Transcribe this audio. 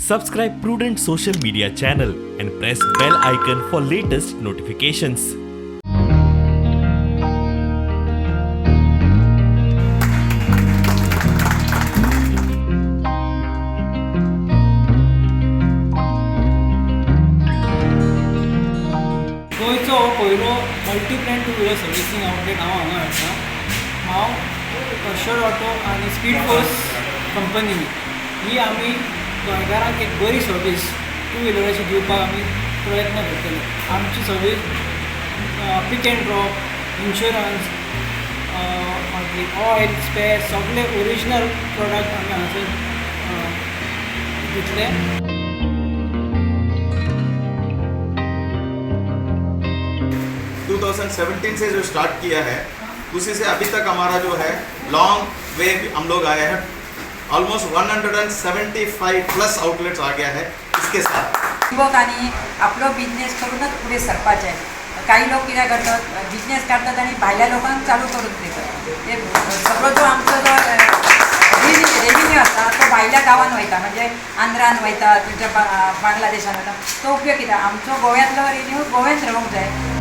Subscribe Prudent social media channel and press bell icon for latest notifications. गोयचो हो पयलो multi brand two wheeler servicing outlet हांव हांगा आसा. हांव अर्शद ऑटो आनी स्पीड फोर्स कंपनी ही आमी गोंयकारांक एक बरी सर्वीस टू व्हिलराची दिवपाक आमी प्रयत्न करतले. आमची सर्वीस पिक एंड ड्रॉप, इन्शुरन्स, मागीर ऑयल, स्पेर सगळे ओरिजिनल प्रोडक्ट आमी हांगासर दितले. 2017 से जो स्टार्ट किया है उसी से अभी तक हमारा जो है लॉन्ग वे हम लोग आए हैं. ऑलमोस्ट 175 प्लस आउटलेट्स आ गया है इसके साथ. युवकांनी आपलो बिझनेस करूनच पुढे सरपाचें. काही लोक कितें करतात, बिझनेस काढतात आणि भायल्या लोकांक चालू करून दितात. ते सगळो जो आमचो जो रेव्हेन्यू आसा तो भायल्या गांवांत वयता, म्हणजे आंध्रान वयता, तुमच्या बांगलादेशान वयता. तो उपयोग कित्याक आमचो गोव्यातलो रेव्हेन्यू गोव्यात रावूंक जाय.